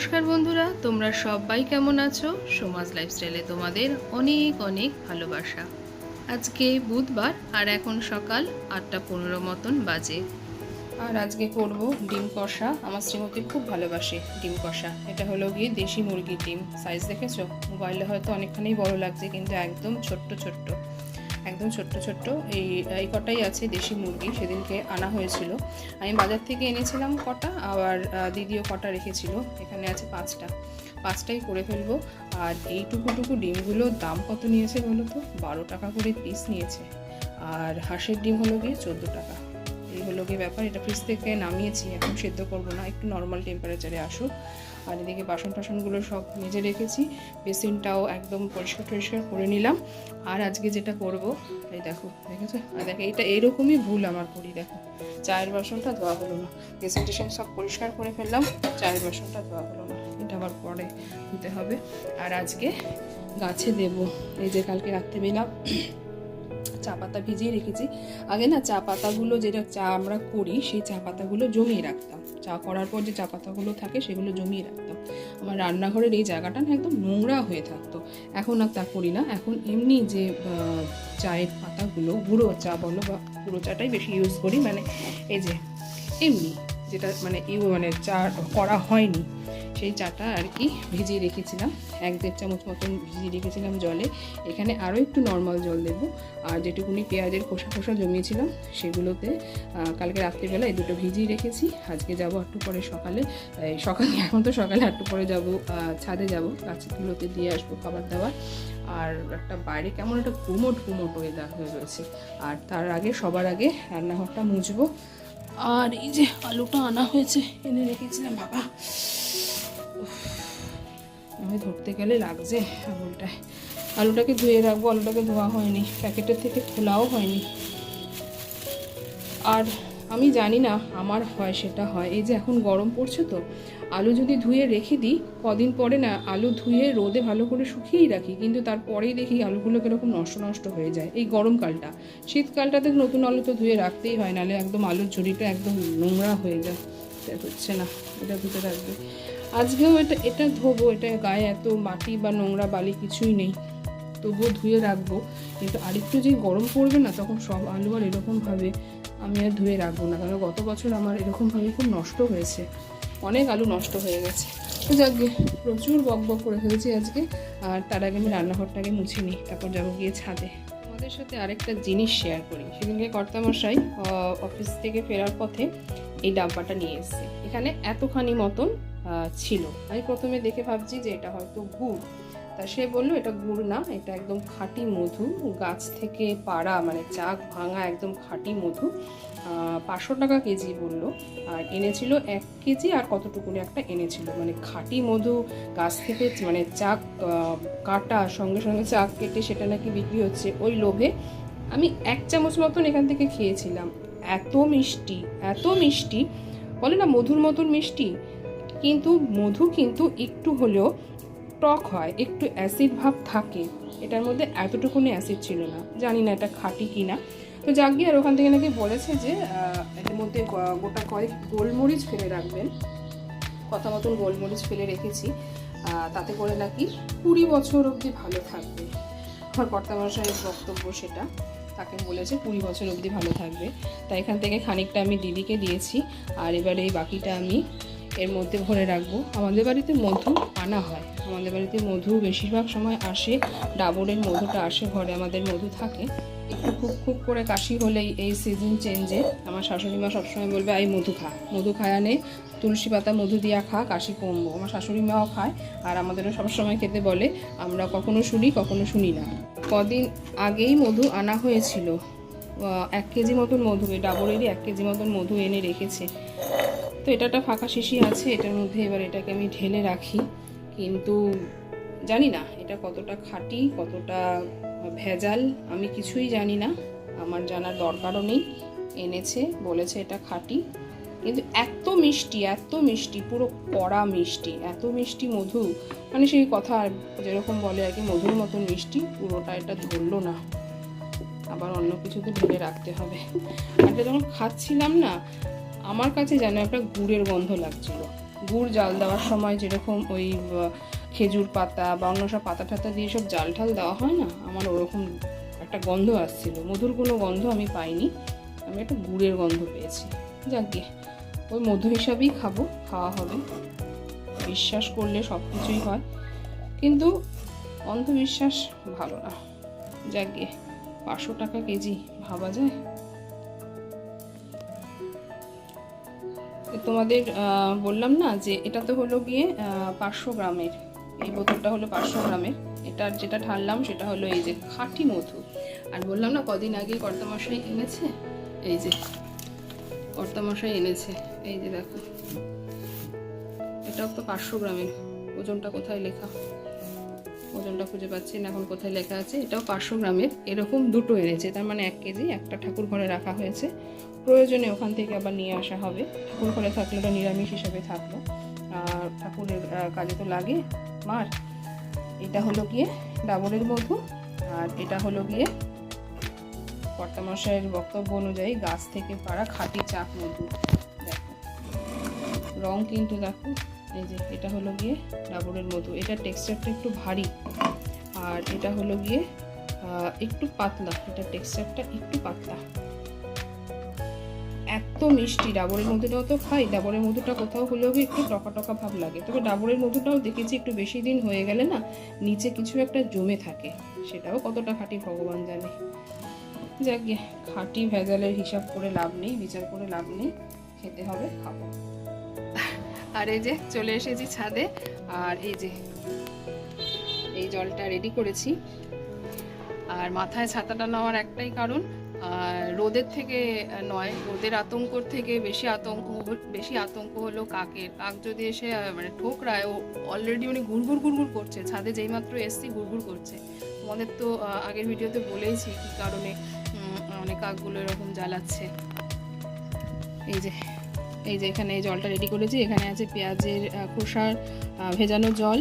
নমস্কার বন্ধুরা, তোমরা সবাই কেমন আছো? সমাজ লাইফস্টাইলে তোমাদের অনেক অনেক ভালোবাসা। আজকে বুধবার আর এখন সকাল 8:15 মতন বাজে। আর আজকে করব ডিম কষা। আমার শ্রীমতী খুব ভালোবাসে ডিম কষা। এটা হলো গিয়ে দেশি মুরগির ডিম। সাইজ দেখেছো? মোবাইলে হয়তো অনেকখানি বড় লাগছে, কিন্তু একদম ছোট্ট ছোট্ট, একদম ছোট্ট ছোট্ট এই কটাই আছে দেশি মুরগি। সেদিনকে আনা হয়েছিল, আমি বাজার থেকে এনেছিলাম কটা, আবার দিদিও কটা রেখেছিল। এখানে আছে পাঁচটাই করে ফেলবো। আর এইটুকু ডিমগুলোর দাম কত নিয়েছে বলো তো? 12 টাকা করে পিস নিয়েছে। আর হাঁসের ডিম হলো গিয়ে 14 টাকা। এই হলো গিয়ে ব্যাপার। এটা ফ্রিজ থেকে নামিয়েছি, এখন সেদ্ধ করবো না, একটু নর্মাল টেম্পারেচারে আসুক। আর এদিকে বাসনগুলো সব মেজে রেখেছি, বেসিনটাও একদম পরিষ্কার করে নিলাম। আর আজকে যেটা করব, এই দেখেছো? আর দেখো, এটা এরকমই ভুল আমার করি। দেখো, চায়ের বাসনটা ধোয়া হলো না, বেসিন টেসিন সব পরিষ্কার করে ফেললাম, চায়ের বাসনটা ধোয়া হলো না, এটা আবার পরে ধুতে হবে। আর আজকে গাছে দেব। এই যে কালকে রাত্রেবেলা চা পাতা ভিজিয়ে রেখেছি। আগে না চা পাতাগুলো, যেটা চা আমরা করি, সেই চা পাতাগুলো জমিয়ে রাখতাম। চা করার পর যে চা পাতাগুলো থাকে সেগুলো জমিয়ে রাখতাম। আমার রান্নাঘরের এই জায়গাটা না একদম নোংরা হয়ে থাকতো। এখন আর তা করি না, এখন এমনি যে চায়ের পাতাগুলো, গুঁড়ো চা বলো বা গুঁড়ো চাটাই বেশি ইউজ করি। মানে এই যে এমনি যেটা মানে চা করা হয়নি, সেই চাটা আর কি ভিজিয়ে রেখেছিলাম। 1-1.5 চামচ মতন ভিজিয়ে রেখেছিলাম জলে। এখানে আরও একটু নর্মাল জল দেবো। আর যেটুকুনি পেঁয়াজের খোসা জমিয়েছিলাম সেগুলোতে কালকে রাত্রিবেলা এই দুটো ভিজিয়ে রেখেছি। আজকে যাবো একটু পরে সকালে, এখন তো সকালে একটু পরে যাবো, ছাদে যাবো, গাছগুলোতে দিয়ে আসবো খাবার দাবার। আর একটা বাইরে কেমন একটা গুমোট ওয়েদার হয়ে রয়েছে। আর তার আগে, সবার আগে রান্নাঘরটা মুছবো। আর এই যে আলুটা আনা হয়েছে, এনে রেখেছিলাম। বাবা, আমি ধরতে গেলে লাগছে আঙুলটায়। আলুটাকে ধুয়ে রাখবো, আলুটাকে ধোয়া হয়নি, প্যাকেটের থেকে খোলাও হয়নি। আর আমি জানি না আমার হয় সেটা হয়, এই যে এখন গরম পড়ছে তো, আলু যদি ধুয়ে রেখে দিই, কদিন পরে না আলু ধুয়ে রোদে ভালো করে শুকিয়েই রাখি, কিন্তু তারপরেই দেখি আলুগুলো কীরকম নষ্ট হয়ে যায়। এই গরমকালটা, শীতকালটাতে নতুন আলু তো ধুয়ে রাখতেই হয়, নাহলে একদম আলুর ঝুড়িটা একদম নোংরা হয়ে যায়। এটা হচ্ছে না, এটা ধুতে রাখবে। আজকেও এটা ধোবো, এটা গায়ে এত মাটি বা নোংরা বালি কিছুই নেই, তবুও ধুয়ে রাখবো। কিন্তু আরেকটু যে গরম পড়বে না, তখন সব আলু আর এরকমভাবে আমি আর ধুয়ে রাখবো না। কারণ গত বছর আমার এরকমভাবে খুব নষ্ট হয়েছে, অনেক আলু নষ্ট হয়ে গেছে। তো যাকে প্রচুর বক করে ফেলেছি আজকে। আর তার আগে আমি রান্নাঘরটাকে মুছে নিই, তারপর যাবো গিয়ে ছাদে। আমাদের সাথে আরেকটা জিনিস শেয়ার করি। সেদিনকে কর্তামশাই অফিস থেকে ফেরার পথে এই ডাব্বাটা নিয়ে এসেছে। এখানে এতখানি মতন ছিল। আমি প্রথমে দেখে ভাবছি যে এটা হয়তো গুড়। তা সে বললো এটা গুড় না, এটা একদম খাঁটি মধু, গাছ থেকে পাড়া, মানে চাক ভাঙা একদম খাঁটি মধু। 500 টাকা কেজি বললো। আর এনেছিল 1 কেজি আর কতটুকুনি একটা এনেছিল। মানে খাঁটি মধু গাছ থেকে, মানে চাক কাটা, সঙ্গে চাক কেটে সেটা নাকি বিক্রি হচ্ছে। ওই লোভে আমি 1 চামচ মতন এখান থেকে খেয়েছিলাম। এত মিষ্টি, বলে না মধুর মতন মিষ্টি, কিন্তু মধু কিন্তু একটু হলেও টক হয়, একটু অ্যাসিড ভাব থাকে। এটার মধ্যে এতটুকুনি অ্যাসিড ছিল না। জানি না এটা খাঁটি কিনা। তো যাক গিয়ে, আর ওখান থেকে নাকি বলেছে যে এর মধ্যে গোটা কয়েক গোলমরিচ ফেলে রাখবেন। কথা মতন গোলমরিচ ফেলে রেখেছি, তাতে করে নাকি 20 বছর অবধি ভালো থাকবে। আমার কর্তামশাইয়ের বক্তব্য সেটা, তাকে বলেছে 20 বছর অবধি ভালো থাকবে। তাই এখান থেকে খানিকটা আমি দিদিকে দিয়েছি, আর এবারে এই বাকিটা আমি এর মধ্যে ভরে রাখবো। আমাদের বাড়িতে মধু আনা হয়, আমাদের বাড়িতে মধু বেশিরভাগ সময় আসে, ডাবরের মধুটা আসে ঘরে, আমাদের মধু থাকে। একটু খুব করে কাশি হলেই এই সিজন চেঞ্জে আমার শাশুড়ি মা সবসময় বলবে এই মধু খায় আনে, তুলসী পাতা মধু দিয়া খা, কাশি কমবো। আমার শাশুড়ি মাও খায়, আর আমাদেরও সবসময় খেতে বলে। আমরা কখনো শুনি কখনো শুনি না। কদিন আগেই মধু আনা হয়েছিল, 1 কেজি মতন মধু, এই ডাবরেরই 1 কেজি মতন মধু এনে রেখেছে। তো এটা একটা ফাঁকা শিশি আছে, এটার মধ্যে এবার এটাকে আমি ঢেলে রাখি। কিন্তু জানি না এটা কতটা খাঁটি, কতটা ভেজাল, আমি কিছুই জানি না, আমার জানার দরকারও নেই। এনেছে, বলেছে এটা খাঁটি, কিন্তু এত মিষ্টি, পুরো কড়া মিষ্টি, এত মিষ্টি মধু, মানে সেই কথা যেরকম বলে আর কি, মধুর মতন মিষ্টি, পুরোটা এটা ধরলো না। আবার অন্য কিছু তো ঢেলে রাখতে হবে। আর যখন খাচ্ছিলাম না, আমার কাছে যেন একটা গুড়ের গন্ধ লাগছিল। গুড় জাল দেওয়ার সময় যেরকম ওই খেজুর পাতা বা অন্য সব পাতা টাতা দিয়ে সব জাল ঠাল দেওয়া হয় না, আমার ওরকম একটা গন্ধ আসছিল। মধুর কোনো গন্ধ আমি পাইনি, আমি একটা গুড়ের গন্ধ পেয়েছি। যাক গিয়ে ওই মধু হিসাবেই খাওয়া হবে। বিশ্বাস করলে সব কিছুই হয়, কিন্তু অন্ধবিশ্বাস ভালো না। যাক গিয়ে 500 টাকা কেজি, ভাবা যায়? তোমাদের বললাম না যে এটা তো হলো গিয়ে 500 গ্রামের, এই বোতলটা হলো 500 গ্রামের। এটার যেটা ঢাললাম সেটা হলো এই যে খাঁটি মধু। আর বললাম না কদিন আগে কর্তামশাই এনেছে, এই যে কর্তামশাই এনেছে, এই যে দেখো, এটাও তো 500 গ্রামের। ওজনটা কোথায় লেখা, ওজনটা খুঁজে পাচ্ছি না এখন, কোথায় লেখা আছে। এটাও 500 গ্রামের, এরকম দুটো এনেছে, তার মানে 1 কেজি। একটা ঠাকুর ঘরে রাখা হয়েছে, প্রয়োজনে ওখান থেকে আবার নিয়ে আসা হবে। ঠাকুর ঘরে থাকলে ওটা নিরামিষ হিসেবে থাকলো, আর ঠাকুরের কাজে তো লাগে মার। এটা হলো গিয়ে ডাবরের মধু, আর এটা হলো গিয়ে কর্তামশাইয়ের বক্তব্য অনুযায়ী গাছ থেকে পাড়া খাঁটি চাক মধু। দেখো রং কিন্তু দেখো, এই যে এটা হলো গিয়ে ডাবরের মধু। এটার টেক্সচারটা একটু ভারী, আর এটা হলো গিয়ে একটু পাতলা। এটার টেক্সচারটা একটু পাতলা, এত মিষ্টি। ডাবরের মধুটাও তো খাই, ডাবরের মধুটা কোথাও হলেও একটু টকা টকা ভাব লাগে, তবে ডাবরের মধুটাও দেখেছি একটু বেশি দিন হয়ে গেলে না নিচে কিছু একটা জমে থাকে, সেটাও কতটা খাঁটি ভগবান জানে। যাক গিয়ে খাঁটি ভেজালের হিসাব করে লাভ নেই, বিচার করে লাভ নেই, খেতে হবে, খাবো। আর এই যে চলে এসেছি ছাদে, আর এই যে এই জলটা রেডি করেছি। আর মাথায় ছাতাটা নেওয়ার একটাই কারণ, রোদের থেকে নয়, রোদের আতঙ্কর থেকে বেশি আতঙ্ক হলো কাকের। কাক যদি এসে মানে ঠোকরায়, ও অলরেডি মানে গুড়গুড় করছে, ছাদে যেইমাত্র এসছি গুড়গুড় করছে। তোমাদের তো আগের ভিডিওতে বলেইছি কী কারণে অনেক কাকগুলো এরকম জ্বালাচ্ছে। এই যে এখানে এই জলটা রেডি করেছি, এখানে আছে পেঁয়াজের খোসার ভেজানো জল,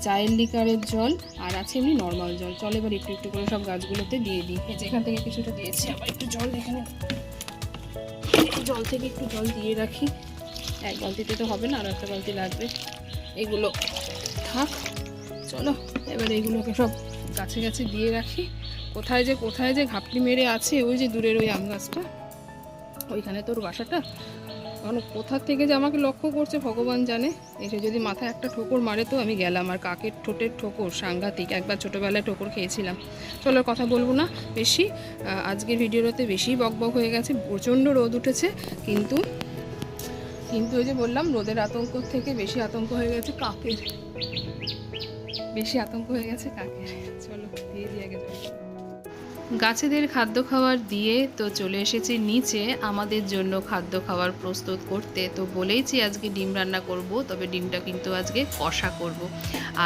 চায়ের লিকারের জল, আর আছে এমনি নর্মাল জল। চল এবার একটু একটু করে সব গাছগুলোতে দিয়ে দিই। এই যে এখান থেকে কিছুটা দিয়েছি, আবার একটু জল এখানে, জল থেকে একটু জল দিয়ে রাখি। এক বালতিতে তো হবে না, আর একটা বালতি লাগবে। এগুলো থাক, চলো এবার এইগুলোকে সব গাছে গাছে দিয়ে রাখি। কোথায় যে ঘাপটি মেরে আছে, ওই যে দূরের ওই আম গাছটা, ওইখানে তোর বাসাটা। কারণ কোথা থেকে যে আমাকে লক্ষ্য করছে ভগবান জানে। এসে যদি মাথায় একটা ঠোকর মারে তো আমি গেলাম। আর কাকের ঠোঁটের ঠোকর সাংঘাতিক, একবার ছোটোবেলায় ঠোকর খেয়েছিলাম। চলো কথা বলবো না বেশি, আজকের ভিডিওটাতে বেশি বকবক হয়ে গেছে। প্রচণ্ড রোদ উঠেছে, কিন্তু ওই যে বললাম রোদের আতঙ্ক থেকে বেশি আতঙ্ক হয়ে গেছে কাকের, চলো দিয়ে দিই আগে জল। গাছেদের খাদ্য খাবার দিয়ে তো চলে এসেছি নিচে আমাদের জন্য খাদ্য খাবার প্রস্তুত করতে। তো বলেইছি আজকে ডিম রান্না করব, তবে ডিমটা কিন্তু আজকে কষা করব।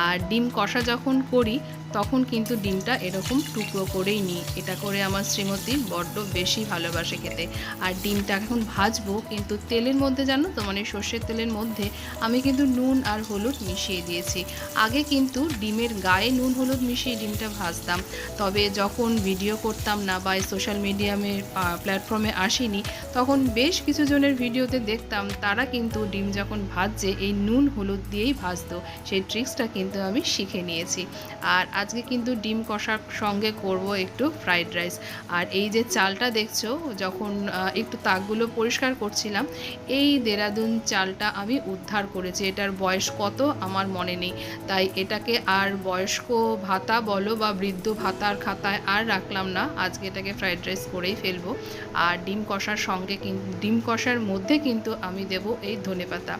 আর ডিম কষা যখন করি তখন কিন্তু ডিমটা এরকম টুকরো করেই নিই। এটা করে আমার শ্রীমতী বড্ড বেশি ভালোবাসে খেতে। আর ডিমটা এখন ভাজবো, কিন্তু তেলের মধ্যে জানো তো, মানে সর্ষের তেলের মধ্যে আমি কিন্তু নুন আর হলুদ মিশিয়ে দিয়েছি। আগে কিন্তু ডিমের গায়ে নুন হলুদ মিশিয়ে ডিমটা ভাজতাম, তবে যখন ভিডিও করতাম না বা সোশ্যাল মিডিয়ামের প্ল্যাটফর্মে আসিনি, তখন বেশ কিছু জনের ভিডিওতে দেখতাম তারা কিন্তু ডিম যখন ভাজছে এই নুন হলুদ দিয়েই ভাজতো। সেই ট্রিক্সটা কিন্তু আমি শিখে নিয়েছি। আর আজকে কিন্তু ডিম কষার সঙ্গে করব একটু ফ্রাইড রাইস। আর এই যে চালটা দেখছো, যখন একটু তাকগুলো পরিষ্কার করছিলাম, এই দেরাদুন চালটা আমি উদ্ধার করেছি। এটার বয়স কত আমার মনে নেই, তাই এটাকে আর বয়স্ক ভাতা বলো বা বৃদ্ধ ভাতার খাতায় আর রাখলাম না। আজকে এটাকে ফ্রাইড রাইস করেই ফেলবো। আর ডিম কষার সঙ্গে ডিম কষার মধ্যে কিন্তু আমি দেব এই ধনেপাতা।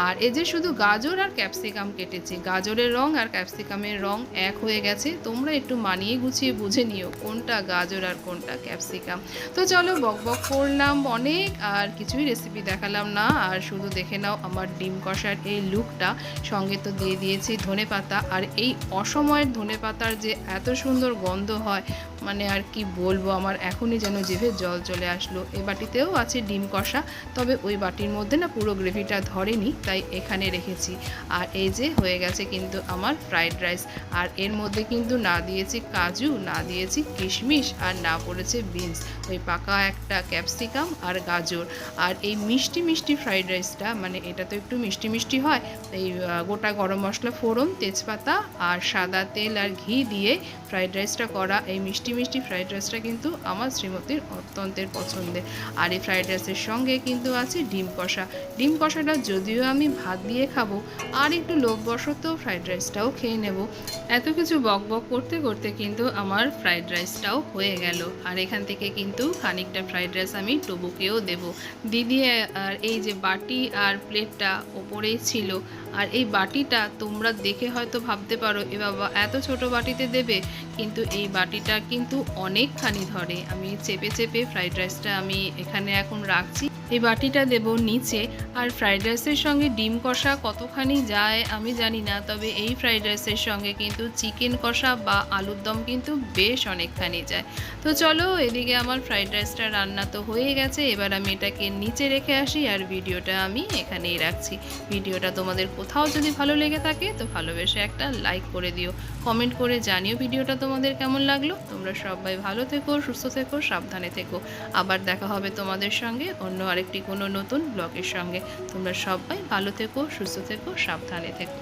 আর এই যে শুধু গাজর আর ক্যাপসিকাম কেটেছি, গাজরের রং আর ক্যাপসিকামের রং এক হয়ে গেছে। তোমরা একটু মানিয়ে গুছিয়ে বুঝে নিও কোনটা গাজর আর কোনটা ক্যাপসিকাম। তো চলো বকবক করলাম অনেক, আর কিছুই রেসিপি দেখালাম না। আর শুধু দেখে নাও আমার ডিম কষার এই লুকটা। সঙ্গে তো দিয়ে দিয়েছি ধনেপাতা, আর এই অসময়ের ধনেপাতার যে এত সুন্দর গন্ধ হয় মানে আর কি বলবো, আমার এখনই যেন জিভে জল চলে আসলো। এই বাটিতেও আছে ডিম কষা, তবে ওই বাটির মধ্যে না পুরো গ্রেভিটা ধরেনি, তাই এখানে রেখেছি। আর এই যে হয়ে গেছে কিন্তু আমার ফ্রাইড রাইস। আর এর মধ্যে কিন্তু না দিয়েছি কাজু, না দিয়েছি কিশমিশ, আর না পড়েছে বিনস, ওই পাকা একটা ক্যাপসিকাম আর গাজর। আর এই মিষ্টি মিষ্টি ফ্রাইড রাইসটা, মানে এটা তো একটু মিষ্টি মিষ্টি হয়, এই গোটা গরম মশলা ফোড়ন, তেজপাতা আর সাদা তেল আর ঘি দিয়ে ফ্রাইড রাইসটা করা। এই মিষ্টি মিষ্টি ফ্রাইড রাইসটা কিন্তু আমার শ্রীমতীর অত্যন্তের পছন্দের। আর এই ফ্রাইড রাইসের সঙ্গে কিন্তু আছে ডিম কষা। ডিম কষাটা যদিও আমি ভাত দিয়ে খাবো, আর একটু লোভবশত ফ্রাইড রাইসটাও খেয়ে নেব। এত কিছু বক বক করতে করতে কিন্তু আমার ফ্রাইড রাইসটাও হয়ে গেল। আর এখান থেকে কিন্তু খানিকটা ফ্রাইড রাইস আমি টুবুকেও দেব। দিদি আর এই যে বাটি আর প্লেটটা ওপরেই ছিল। আর এই বাটিটা তোমরা দেখে হয়তো ভাবতে পারো এ বাবা এত ছোট বাটিতে দেবে, কিন্তু এই বাটিটা কিন্তু অনেকখানি ধরে। আমি চেপে চেপে ফ্রাইড রাইসটা আমি এখানে এখন রাখছি, এই বাটিটা দেব নিচে। আর ফ্রাইড রাইসের সঙ্গে ডিম কষা কতখানি যায় আমি জানি না, তবে এই ফ্রাইড রাইসের সঙ্গে কিন্তু চিকেন কষা বা আলুর দম কিন্তু বেশ অনেকখানি যায়। তো চলো, এদিকে আমার ফ্রাইড রাইসটা রান্না তো হয়ে গেছে, এবার আমি এটাকে নিচে রেখে আসি আর ভিডিওটা আমি এখানেই রাখছি। ভিডিওটা তোমাদের কোথাও যদি ভালো লেগে থাকে তো ভালোবেসে একটা লাইক করে দিও, কমেন্ট করে জানিও ভিডিওটা তোমাদের কেমন লাগলো। তোমরা সবাই ভালো থেকো, সুস্থ থেকো, সাবধানে থেকো। আবার দেখা হবে তোমাদের সঙ্গে অন্য আরেকটি কোনো নতুন ব্লগের সঙ্গে। তোমরা সবাই ভালো থেকো, সুস্থ থেকো, সাবধানে থেকো।